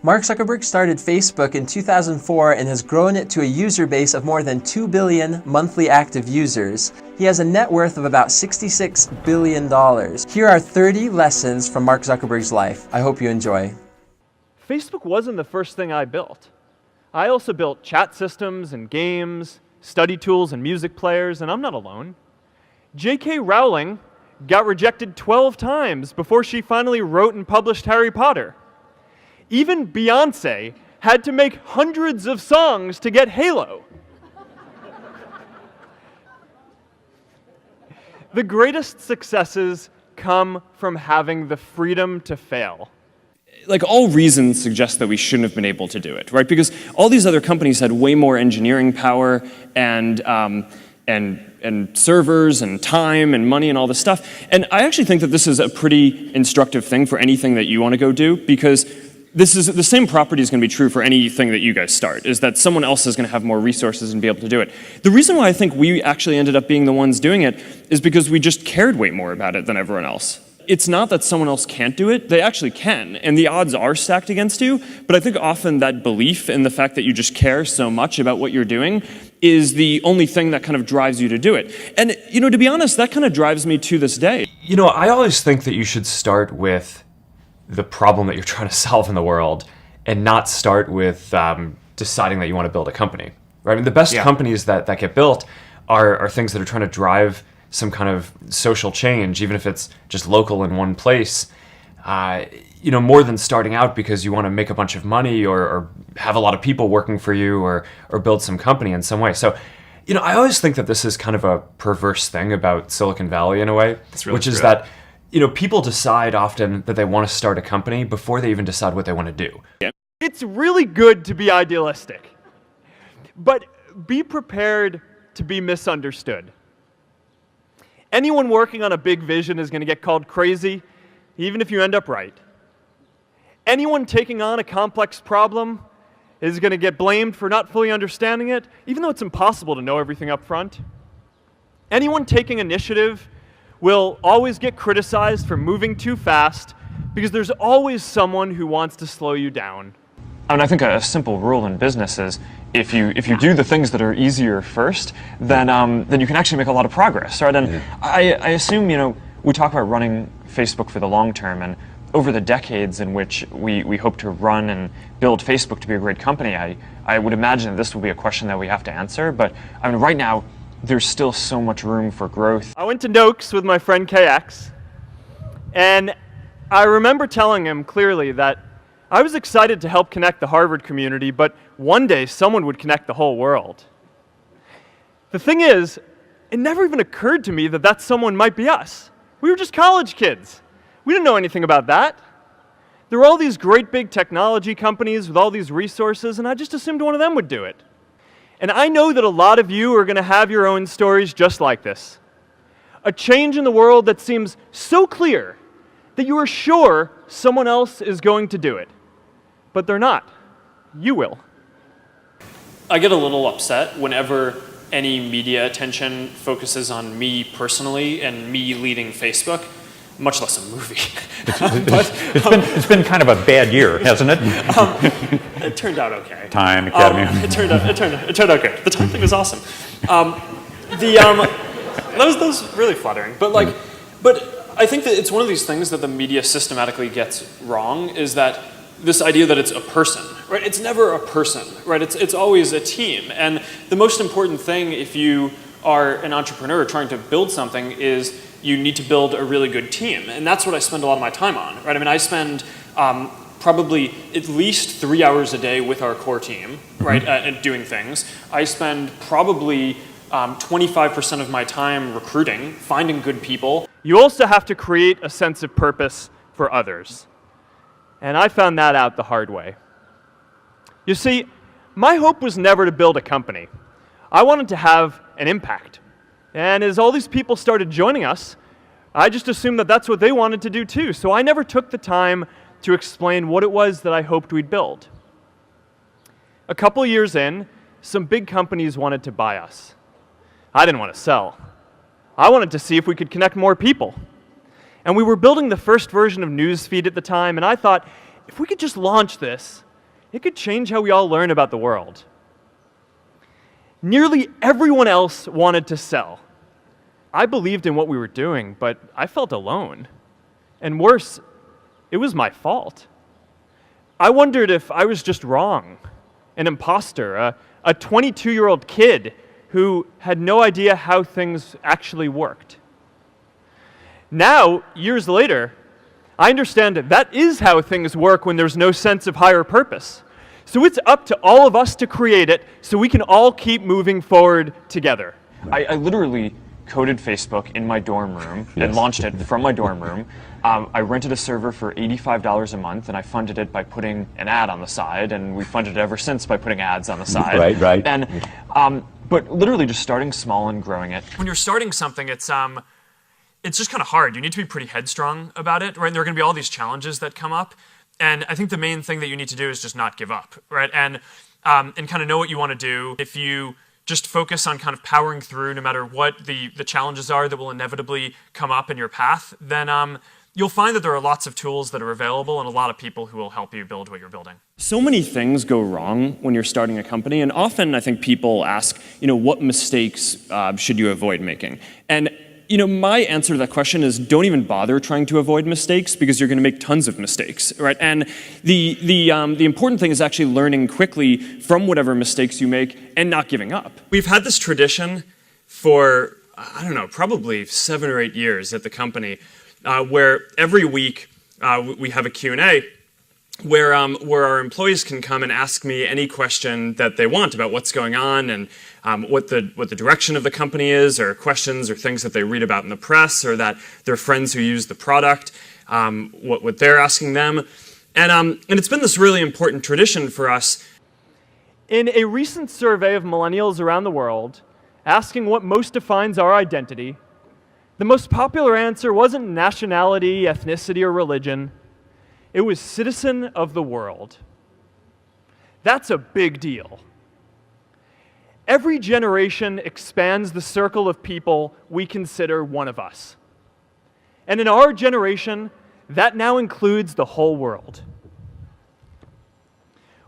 Mark Zuckerberg started Facebook in 2004 and has grown it to a user base of more than 2 billion monthly active users. He has a net worth of about $66 billion. Here are 30 lessons from Mark Zuckerberg's life. I hope you enjoy. Facebook wasn't the first thing I built. I also built chat systems and games, study tools and music players, and I'm not alone. J.K. Rowling got rejected 12 times before she finally wrote and published Harry Potter. Even Beyoncé had to make hundreds of songs to get Halo. The greatest successes come from having the freedom to fail. Like, all reasons suggest that we shouldn't have been able to do it, right? Because all these other companies had way more engineering power and servers and time and money and all this stuff. And I actually think that this is a pretty instructive thing for anything that you want to go do, because this is the same property is going to be true for anything that you guys start, is that someone else is going to have more resources and be able to do it. The reason why I think we actually ended up being the ones doing it is because we just cared way more about it than everyone else. It's not that someone else can't do it, they actually can, and the odds are stacked against you, but I think often that belief in the fact that you just care so much about what you're doing is the only thing that kind of drives you to do it. And, to be honest, that kind of drives me to this day. I always think that you should start with the problem that you're trying to solve in the world and not start with deciding that you want to build a company, right? I mean, the best companies that get built are things that are trying to drive some kind of social change, even if it's just local in one place, more than starting out because you want to make a bunch of money or have a lot of people working for you or build some company in some way. So, I always think that this is kind of a perverse thing about Silicon Valley in a way, which is that people decide often that they want to start a company before they even decide what they want to do. It's really good to be idealistic, but be prepared to be misunderstood. Anyone working on a big vision is going to get called crazy, even if you end up right. Anyone taking on a complex problem is going to get blamed for not fully understanding it, even though it's impossible to know everything up front. Anyone taking initiative will always get criticized for moving too fast, because there's always someone who wants to slow you down. And I think a simple rule in business is if you do the things that are easier first, then you can actually make a lot of progress, right? And I assume we talk about running Facebook for the long term, and over the decades in which we hope to run and build Facebook to be a great company, I would imagine that this will be a question that we have to answer. But I mean, right now, there's still so much room for growth. I went to Noakes with my friend KX, and I remember telling him clearly that I was excited to help connect the Harvard community, but one day someone would connect the whole world. The thing is, it never even occurred to me that that someone might be us. We were just college kids. We didn't know anything about that. There were all these great big technology companies with all these resources, and I just assumed one of them would do it. And I know that a lot of you are going to have your own stories just like this. A change in the world that seems so clear that you are sure someone else is going to do it. But they're not. You will. I get a little upset whenever any media attention focuses on me personally and me leading Facebook, much less a movie. It's been kind of a bad year, hasn't it? It turned out okay. Time, Academy. It turned out good. The time thing was awesome. That was really flattering. But I think that it's one of these things that the media systematically gets wrong, is that this idea that it's a person, right? It's never a person, right? It's always a team. And the most important thing if you are an entrepreneur trying to build something is you need to build a really good team. And that's what I spend a lot of my time on, right? I mean, I spend probably at least 3 hours a day with our core team, right, and doing things. I spend probably 25% of my time recruiting, finding good people. You also have to create a sense of purpose for others. And I found that out the hard way. You see, my hope was never to build a company. I wanted to have an impact. And as all these people started joining us, I just assumed that that's what they wanted to do too. So I never took the time to explain what it was that I hoped we'd build. A couple years in, some big companies wanted to buy us. I didn't want to sell. I wanted to see if we could connect more people. And we were building the first version of Newsfeed at the time, and I thought, if we could just launch this, It could change how we all learn about the world. Nearly everyone else wanted to sell. I believed in what we were doing, but I felt alone. And worse, it was my fault. I wondered if I was just wrong, an imposter, a 22-year-old kid who had no idea how things actually worked. Now, years later, I understand that is how things work when there's no sense of higher purpose. So it's up to all of us to create it so we can all keep moving forward together. I literally coded Facebook in my dorm room and launched it from my dorm room. I rented a server for $85 a month, and I funded it by putting an ad on the side, and we funded it ever since by putting ads on the side. Right. And but literally just starting small and growing it. When you're starting something, it's just kind of hard. You need to be pretty headstrong about it, right? And there are going to be all these challenges that come up, and I think the main thing that you need to do is just not give up, right? And kind of know what you want to do. If you just focus on kind of powering through no matter what the challenges are that will inevitably come up in your path, then you'll find that there are lots of tools that are available and a lot of people who will help you build what you're building. So many things go wrong when you're starting a company, and often I think people ask, what mistakes should you avoid making? And my answer to that question is don't even bother trying to avoid mistakes because you're going to make tons of mistakes, right? And the important thing is actually learning quickly from whatever mistakes you make and not giving up. We've had this tradition for, probably 7 or 8 years at the company where every week we have a Q&A where our employees can come and ask me any question that they want about what's going on and what the direction of the company is, or questions or things that they read about in the press, or that their friends who use the product, what they're asking them. And it's been this really important tradition for us. In a recent survey of millennials around the world, asking what most defines our identity, the most popular answer wasn't nationality, ethnicity, or religion. It was citizen of the world. That's a big deal. Every generation expands the circle of people we consider one of us. And in our generation, that now includes the whole world.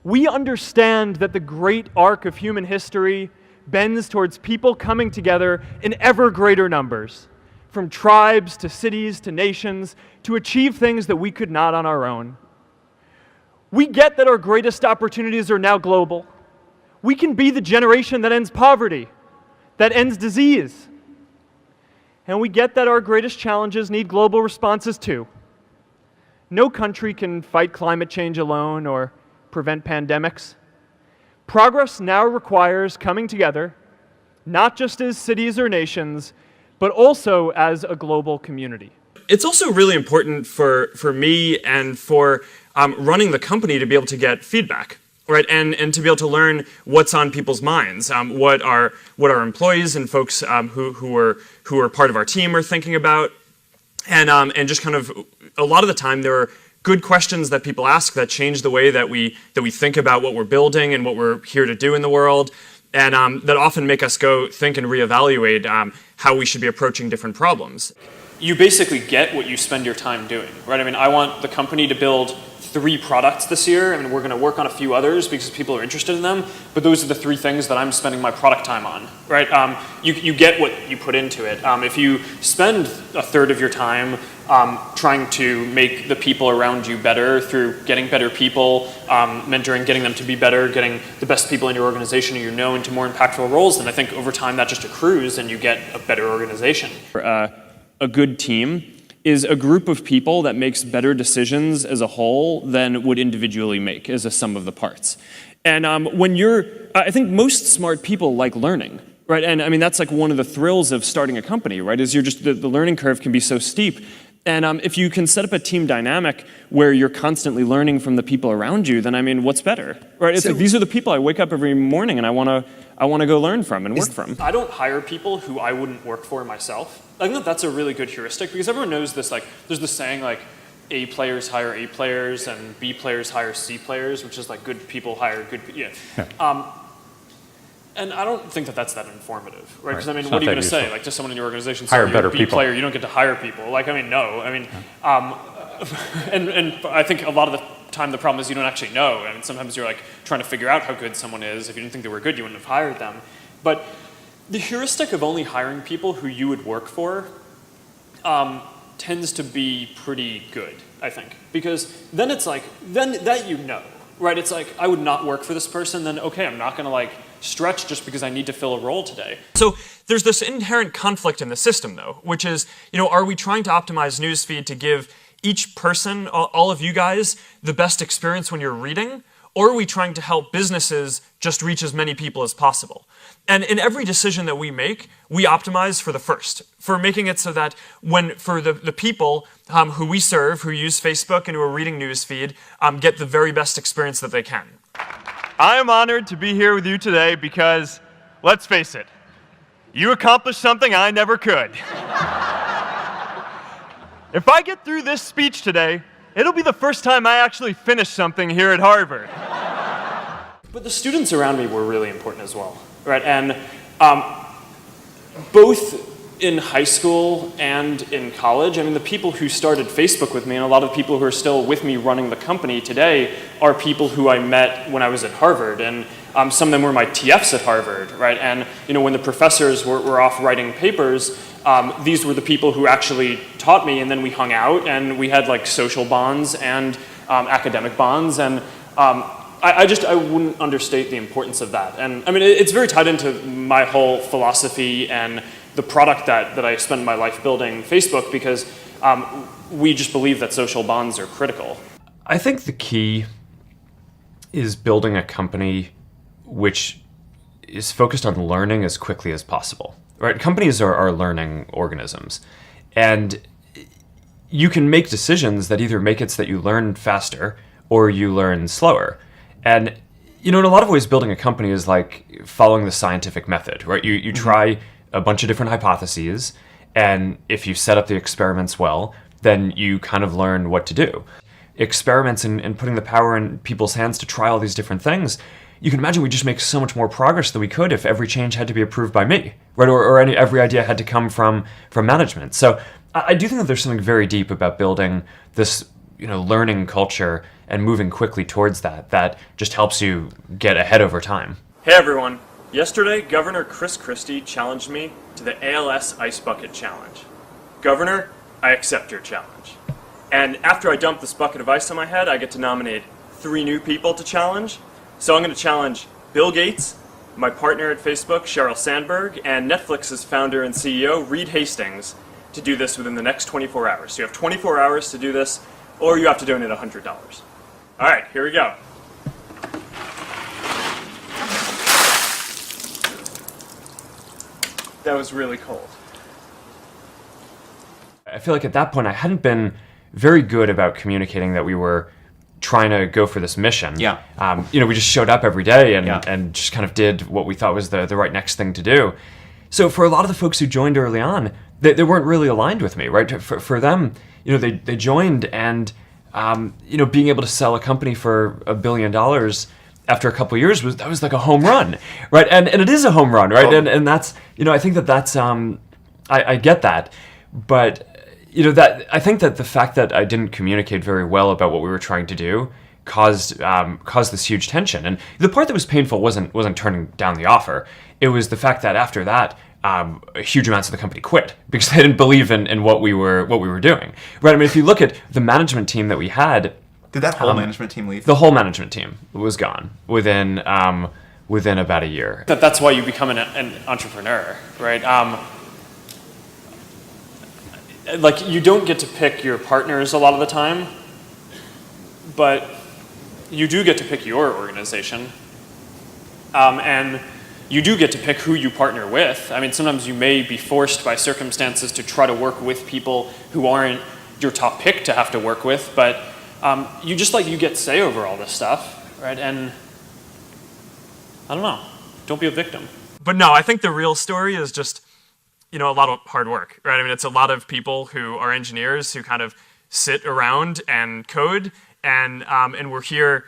We understand that the great arc of human history bends towards people coming together in ever greater numbers, from tribes to cities to nations, to achieve things that we could not on our own. We get that our greatest opportunities are now global. We can be the generation that ends poverty, that ends disease. And we get that our greatest challenges need global responses too. No country can fight climate change alone or prevent pandemics. Progress now requires coming together, not just as cities or nations, but also as a global community. It's also really important for me and for running the company to be able to get feedback, right? And to be able to learn what's on people's minds, what our employees and folks who are part of our team are thinking about, and just kind of a lot of the time there are good questions that people ask that change the way that we think about what we're building and what we're here to do in the world. And that often make us go think and reevaluate how we should be approaching different problems. You basically get what you spend your time doing, right? I mean, I want the company to build 3 products this year. I mean, we're going to work on a few others because people are interested in them, but those are the 3 things that I'm spending my product time on, right? You get what you put into it. If you spend a third of your time trying to make the people around you better through getting better people, mentoring, getting them to be better, getting the best people in your organization who you know into more impactful roles, then I think over time that just accrues and you get a better organization. A good team is a group of people that makes better decisions as a whole than would individually make as a sum of the parts. And I think most smart people like learning, right? And I mean, that's like one of the thrills of starting a company, right? Is the learning curve can be so steep. And if you can set up a team dynamic where you're constantly learning from the people around you, then I mean, what's better, right? It's like these are the people I wake up every morning and I want to go learn from and work from. I don't hire people who I wouldn't work for myself. I think that's a really good heuristic because everyone knows this. Like, there's this saying like, A players hire A players and B players hire C players, which is like good people hire good. And I don't think that that's that informative, right? Because I mean, what are you going to say? Like, to someone in your organization, hire you're better a B people. player, you don't get to hire people. Like, I mean, no. I mean, and I think a lot of the time the problem is you don't actually know. I mean, sometimes you're like trying to figure out how good someone is. If you didn't think they were good, you wouldn't have hired them. But the heuristic of only hiring people who you would work for tends to be pretty good, I think. Because then it's like, then that you know, right? It's like, I would not work for this person, then okay, I'm not gonna like stretch just because I need to fill a role today. So there's this inherent conflict in the system though, which is, are we trying to optimize newsfeed to give each person, all of you guys, the best experience when you're reading? Or are we trying to help businesses just reach as many people as possible? And in every decision that we make, we optimize for the first, for making it so that for the people who we serve, who use Facebook and who are reading newsfeed, get the very best experience that they can. I am honored to be here with you today because, let's face it, you accomplished something I never could. If I get through this speech today, it'll be the first time I actually finish something here at Harvard. But the students around me were really important as well, right? And both in high school and in college, I mean, the people who started Facebook with me and a lot of people who are still with me running the company today are people who I met when I was at Harvard. And some of them were my TFs at Harvard, right? And when the professors were off writing papers, these were the people who actually taught me, and then we hung out and we had like social bonds and academic bonds. And I wouldn't understate the importance of that. And I mean, it's very tied into my whole philosophy and the product that I spend my life building, Facebook, because we just believe that social bonds are critical. I think the key is building a company which is focused on learning as quickly as possible. Right? Companies are learning organisms. And you can make decisions that either make it so that you learn faster or you learn slower. And in a lot of ways, building a company is like following the scientific method, right? You try a bunch of different hypotheses, and if you set up the experiments well, then you kind of learn what to do. Experiments and putting the power in people's hands to try all these different things, you can imagine we just make so much more progress than we could if every change had to be approved by me, right? Or every idea had to come from management. So I do think that there's something very deep about building this learning culture and moving quickly towards that just helps you get ahead over time. Hey everyone. Yesterday, Governor Chris Christie challenged me to the ALS Ice Bucket Challenge. Governor, I accept your challenge. And after I dump this bucket of ice on my head, I get to nominate 3 new people to challenge. So I'm going to challenge Bill Gates, my partner at Facebook, Sheryl Sandberg, and Netflix's founder and CEO, Reed Hastings, to do this within the next 24 hours. So you have 24 hours to do this, or you have to donate $100. All right, here we go. That was really cold. I feel like at that point I hadn't been very good about communicating that we were trying to go for this mission. Yeah. We just showed up every day and just kind of did what we thought was the right next thing to do. So for a lot of the folks who joined early on, they weren't really aligned with me, right? For them, they joined and, being able to sell a company for $1 billion after a couple of years was like a home run, right? And it is a home run, right? Oh. And that's, I think that's, I get that. But that I think that the fact that I didn't communicate very well about what we were trying to do caused this huge tension. And the part that was painful wasn't turning down the offer. It was the fact that after that, huge amounts of the company quit because they didn't believe in what we were doing. Right? I mean, if you look at the management team that we had, did that whole management team leave? The whole management team was gone within about a year. That's why you become an entrepreneur, right? Like, you don't get to pick your partners a lot of the time, but you do get to pick your organization. And you do get to pick who you partner with. I mean, sometimes you may be forced by circumstances to try to work with people who aren't your top pick to have to work with, but you get say over all this stuff, right? And I don't know, don't be a victim. But no, I think the real story is just, a lot of hard work, right? I mean, it's a lot of people who are engineers who kind of sit around and code, and we're here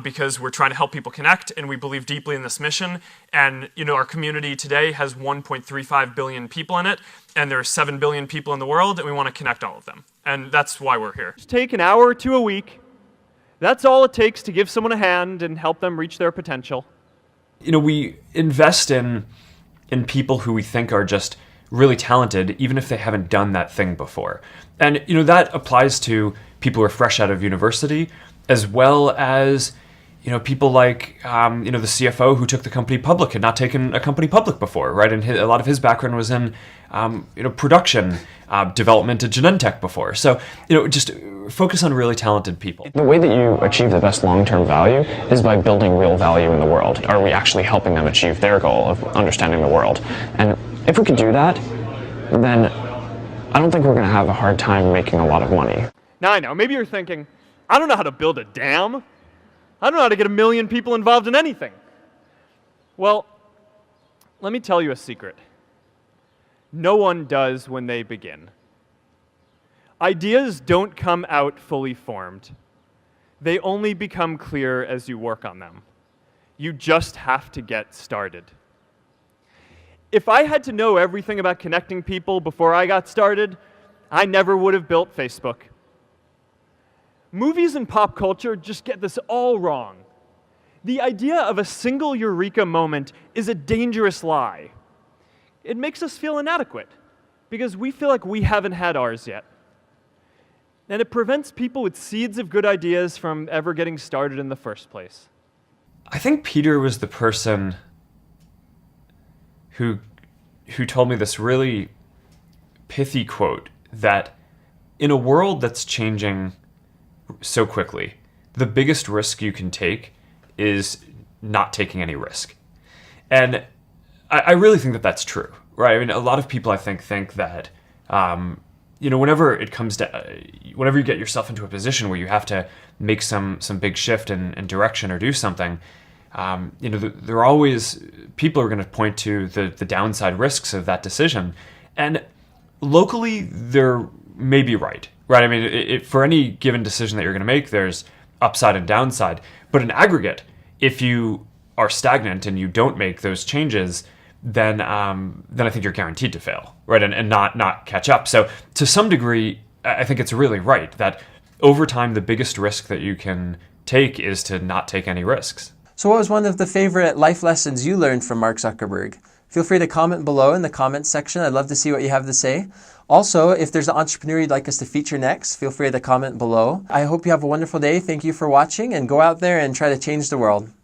because we're trying to help people connect, and we believe deeply in this mission. And our community today has 1.35 billion people in it, and there are 7 billion people in the world, and we want to connect all of them. And that's why we're here. Just take an hour or two a week That's all it takes to give someone a hand and help them reach their potential. We invest in people who we think are just really talented, even if they haven't done that thing before. And, that applies to people who are fresh out of university, as well as, people like, the CFO who took the company public, had not taken a company public before, right? And a lot of his background was in, production, development at Genentech before. So, just focus on really talented people. The way that you achieve the best long-term value is by building real value in the world. Are we actually helping them achieve their goal of understanding the world? And if we could do that, then I don't think we're going to have a hard time making a lot of money. Now I know, maybe you're thinking, I don't know how to build a dam. I don't know how to get 1 million people involved in anything. Well, let me tell you a secret. No one does when they begin. Ideas don't come out fully formed. They only become clear as you work on them. You just have to get started. If I had to know everything about connecting people before I got started, I never would have built Facebook. Movies and pop culture just get this all wrong. The idea of a single eureka moment is a dangerous lie. It makes us feel inadequate because we feel like we haven't had ours yet. And it prevents people with seeds of good ideas from ever getting started in the first place. I think Peter was the person who told me this really pithy quote that in a world that's changing so quickly, the biggest risk you can take is not taking any risk. And I really think that that's true, right? I mean, a lot of people I think that, whenever it comes to, whenever you get yourself into a position where you have to make some big shift in direction or do something, there are always people are going to point to the downside risks of that decision. And locally, they're maybe right? I mean, for any given decision that you're going to make, there's upside and downside. But in aggregate, if you are stagnant and you don't make those changes, then I think you're guaranteed to fail, right? And not catch up. So to some degree, I think it's really right that over time, the biggest risk that you can take is to not take any risks. So what was one of the favorite life lessons you learned from Mark Zuckerberg? Feel free to comment below in the comments section. I'd love to see what you have to say. Also, if there's an entrepreneur you'd like us to feature next, feel free to comment below. I hope you have a wonderful day. Thank you for watching, and go out there and try to change the world.